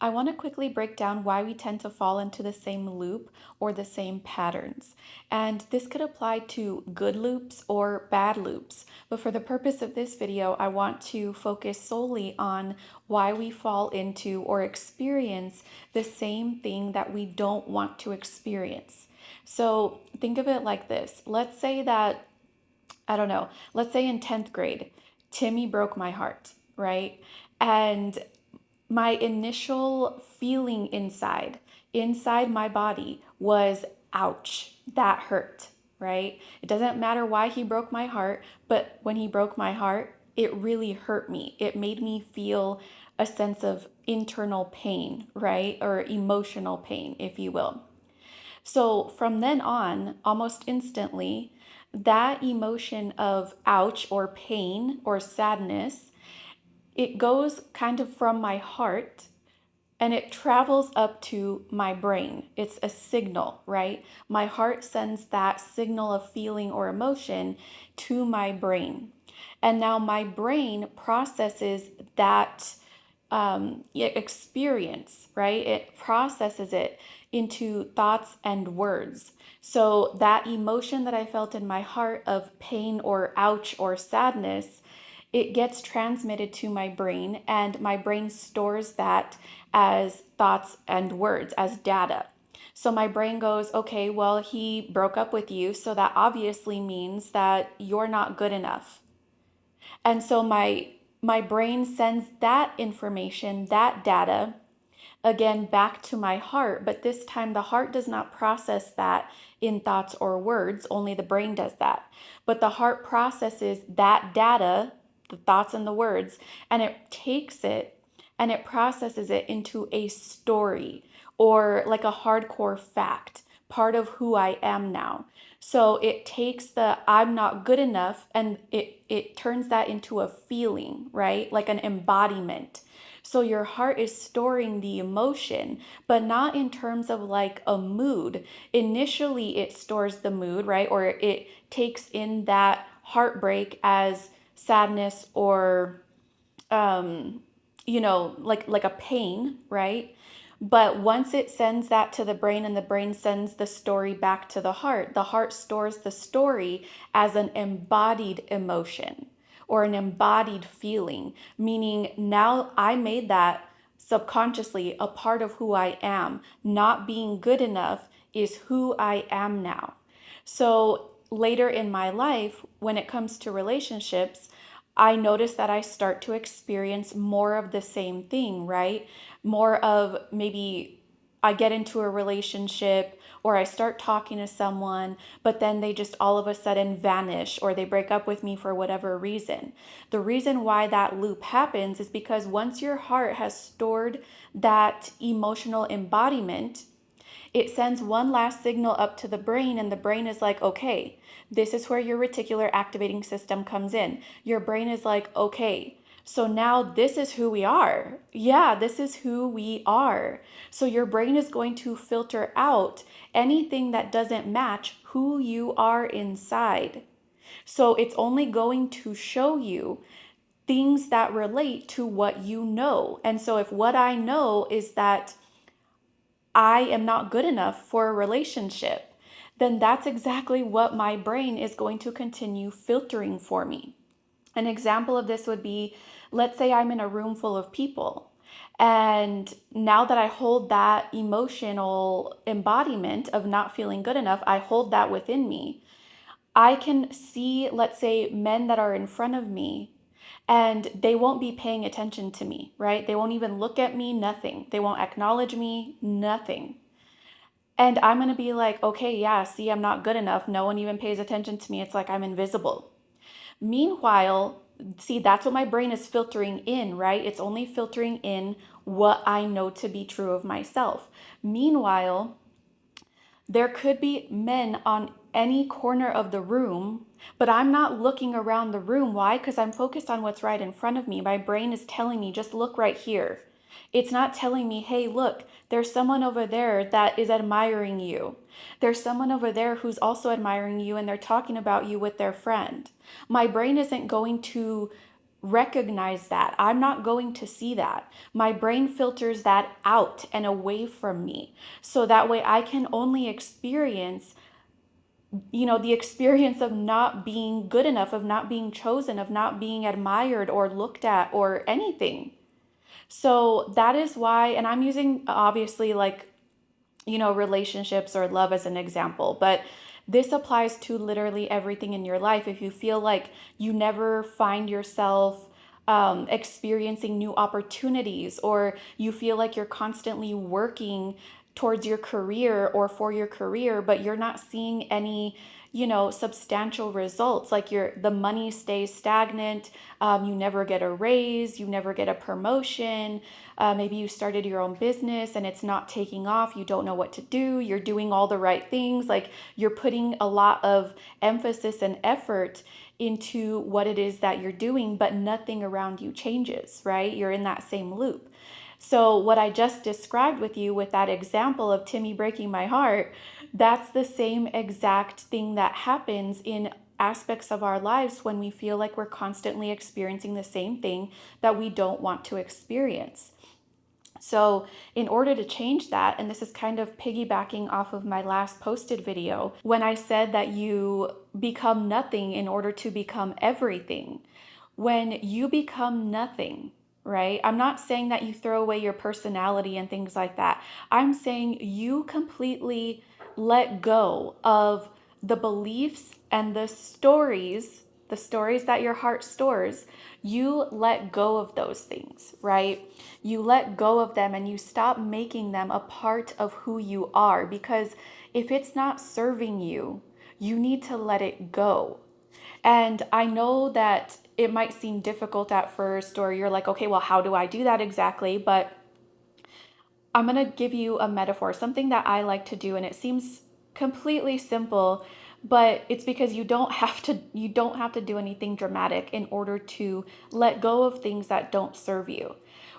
I want to quickly break down why we tend to fall into the same loop or the same patterns. And this could apply to good loops or bad loops. But for the purpose of this video, I want to focus solely on why we fall into or experience the same thing that we don't want to experience. So think of it like this. Let's say that, I don't know, let's say in 10th grade, Timmy broke my heart, right? And my initial feeling inside my body was ouch, that hurt, right? It doesn't matter why he broke my heart, but when he broke my heart, it really hurt me. It made me feel a sense of internal pain, right? Or emotional pain, if you will. So from then on, almost instantly, that emotion of ouch or pain or sadness, it goes kind of from my heart and it travels up to my brain. It's a signal, right? My heart sends that signal of feeling or emotion to my brain. And now my brain processes that experience, right? It processes it into thoughts and words. So that emotion that I felt in my heart of pain or ouch or sadness, it gets transmitted to my brain, and my brain stores that as thoughts and words, as data. So my brain goes, okay, well, he broke up with you, so that obviously means that you're not good enough. And so my brain sends that information, that data, again back to my heart, but this time the heart does not process that in thoughts or words, only the brain does that. But the heart processes that data, the thoughts and the words, and it takes it and it processes it into a story or like a hardcore fact, part of who I am now. So it takes the I'm not good enough and it turns that into a feeling, right? Like an embodiment. So your heart is storing the emotion, but not in terms of like a mood. Initially, it stores the mood, right? Or it takes in that heartbreak as sadness or like a pain, right? But once it sends that to the brain and the brain sends the story back to the heart stores the story as an embodied emotion or an embodied feeling, meaning now I made that subconsciously a part of who I am. Not being good enough is who I am now. So later in my life, when it comes to relationships, I notice that I start to experience more of the same thing, right? More of maybe I get into a relationship or I start talking to someone, but then they just all of a sudden vanish or they break up with me for whatever reason. The reason why that loop happens is because once your heart has stored that emotional embodiment, it sends one last signal up to the brain, and the brain is like, okay, this is where your reticular activating system comes in. Your brain is like, okay, so now this is who we are. Yeah, this is who we are. So your brain is going to filter out anything that doesn't match who you are inside. So it's only going to show you things that relate to what you know. And so if what I know is that I am not good enough for a relationship, then that's exactly what my brain is going to continue filtering for me. An example of this would be, let's say I'm in a room full of people. And now that I hold that emotional embodiment of not feeling good enough, I hold that within me. I can see, let's say, men that are in front of me and they won't be paying attention to me, right? They won't even look at me, nothing. They won't acknowledge me, nothing. And I'm going to be like, okay, yeah, see, I'm not good enough. No one even pays attention to me. It's like I'm invisible. Meanwhile, see, that's what my brain is filtering in, right? It's only filtering in what I know to be true of myself. Meanwhile, there could be men on any corner of the room, but I'm not looking around the room. Why? Because I'm focused on what's right in front of me. My brain is telling me, just look right here. It's not telling me, hey, look, there's someone over there that is admiring you. There's someone over there who's also admiring you and they're talking about you with their friend. My brain isn't going to recognize that. I'm not going to see that. My brain filters that out and away from me. So that way I can only experience, the experience of not being good enough, of not being chosen, of not being admired or looked at or anything. So that is why, and I'm using obviously like, relationships or love as an example, but this applies to literally everything in your life. If you feel like you never find yourself experiencing new opportunities, or you feel like you're constantly working towards your career or for your career, but you're not seeing any, substantial results, like the money stays stagnant, you never get a raise, you never get a promotion, maybe you started your own business and it's not taking off, you don't know what to do, you're doing all the right things, like you're putting a lot of emphasis and effort into what it is that you're doing, but nothing around you changes, right? You're in that same loop. So, what I just described with you with that example of Timmy breaking my heart, that's the same exact thing that happens in aspects of our lives when we feel like we're constantly experiencing the same thing that we don't want to experience. So, in order to change that, and this is kind of piggybacking off of my last posted video, when I said that you become nothing in order to become everything, when you become nothing, right? I'm not saying that you throw away your personality and things like that. I'm saying you completely let go of the beliefs and the stories that your heart stores. You let go of those things, right? You let go of them and you stop making them a part of who you are, because if it's not serving you, you need to let it go. And I know that it might seem difficult at first, or you're like, okay, well, how do I do that exactly? But I'm going to give you a metaphor, something that I like to do, and it seems completely simple, but it's because you don't have to do anything dramatic in order to let go of things that don't serve you.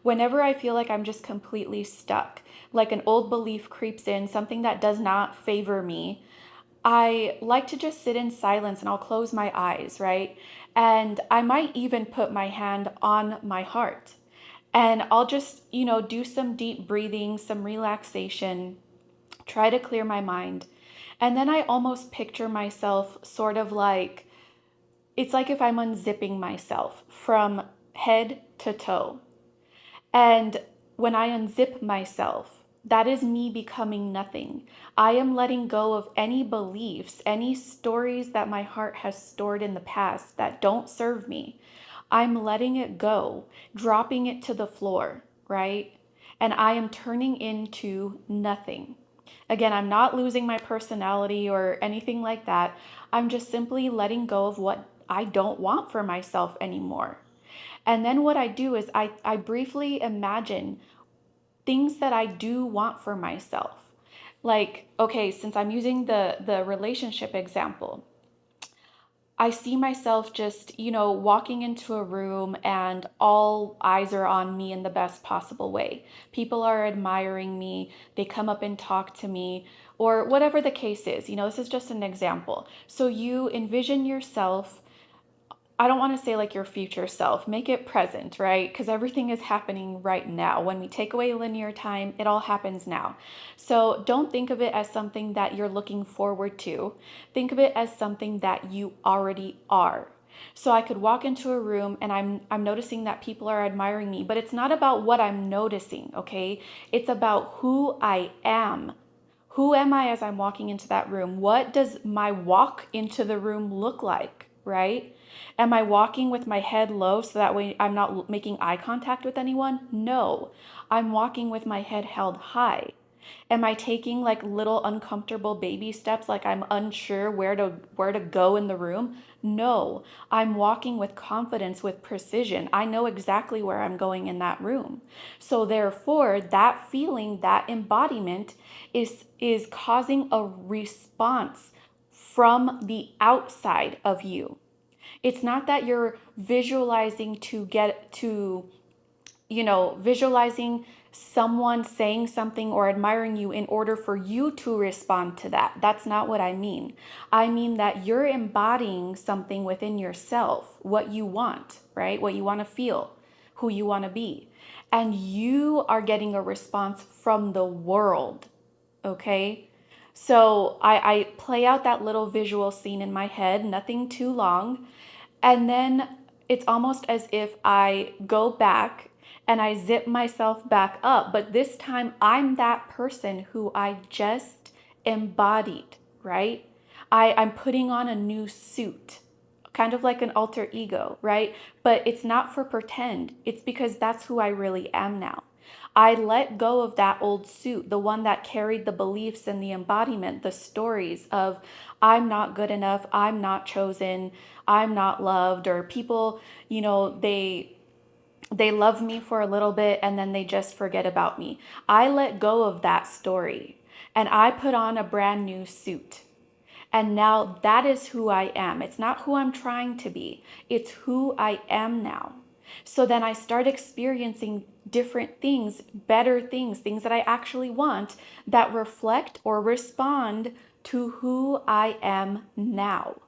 Whenever I feel like I'm just completely stuck, like an old belief creeps in, something that does not favor me, I like to just sit in silence and I'll close my eyes, right? And I might even put my hand on my heart. And I'll just, do some deep breathing, some relaxation, try to clear my mind. And then I almost picture myself sort of like, it's like if I'm unzipping myself from head to toe. And when I unzip myself, that is me becoming nothing. I am letting go of any beliefs, any stories that my heart has stored in the past that don't serve me. I'm letting it go, dropping it to the floor, right? And I am turning into nothing. Again, I'm not losing my personality or anything like that. I'm just simply letting go of what I don't want for myself anymore. And then what I do is I briefly imagine things that I do want for myself. Like, okay, since I'm using the relationship example, I see myself just, walking into a room and all eyes are on me in the best possible way. People are admiring me, they come up and talk to me, or whatever the case is. This is just an example. So you envision yourself, I don't want to say like your future self, make it present, right? Because everything is happening right now. When we take away linear time, it all happens now. So don't think of it as something that you're looking forward to. Think of it as something that you already are. So I could walk into a room and I'm noticing that people are admiring me, but it's not about what I'm noticing, okay? It's about who I am. Who am I as I'm walking into that room? What does my walk into the room look like, right? Am I walking with my head low so that way I'm not making eye contact with anyone? No, I'm walking with my head held high. Am I taking like little uncomfortable baby steps like I'm unsure where to go in the room? No, I'm walking with confidence, with precision. I know exactly where I'm going in that room. So therefore, that feeling, that embodiment is causing a response from the outside of you. It's not that you're visualizing to get to, visualizing someone saying something or admiring you in order for you to respond to that. That's not what I mean. I mean that you're embodying something within yourself, what you want, right? right? What you want to feel, who you want to be. And you are getting a response from the world, okay? So I play out that little visual scene in my head, nothing too long. And then it's almost as if I go back and I zip myself back up. But this time I'm that person who I just embodied, right? I'm putting on a new suit, kind of like an alter ego, right? But it's not for pretend, it's because that's who I really am now. I let go of that old suit, the one that carried the beliefs and the embodiment, the stories of I'm not good enough, I'm not chosen, I'm not loved, or people, they love me for a little bit and then they just forget about me. I let go of that story and I put on a brand new suit. And now that is who I am. It's not who I'm trying to be, it's who I am now. So then I start experiencing different things, better things, things that I actually want that reflect or respond to who I am now.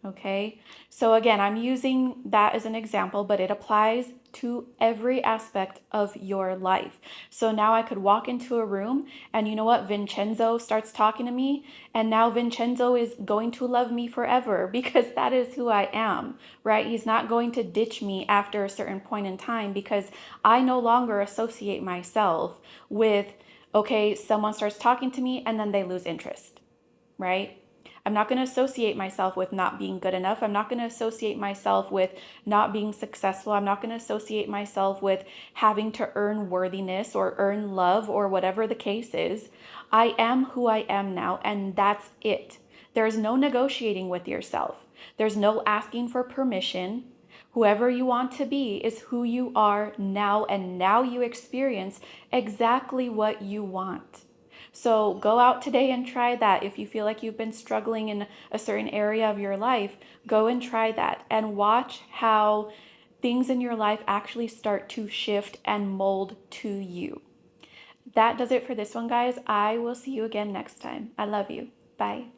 Okay, so again, I'm using that as an example, but it applies to every aspect of your life. So now I could walk into a room and you know what? Vincenzo starts talking to me, and now Vincenzo is going to love me forever because that is who I am, right? He's not going to ditch me after a certain point in time because I no longer associate myself with, okay, someone starts talking to me and then they lose interest, right? I'm not going to associate myself with not being good enough. I'm not going to associate myself with not being successful. I'm not going to associate myself with having to earn worthiness or earn love or whatever the case is. I am who I am now, and that's it. There's no negotiating with yourself, there's no asking for permission. Whoever you want to be is who you are now, and now you experience exactly what you want. So go out today and try that. If you feel like you've been struggling in a certain area of your life, go and try that and watch how things in your life actually start to shift and mold to you. That does it for this one, guys. I will see you again next time. I love you. Bye.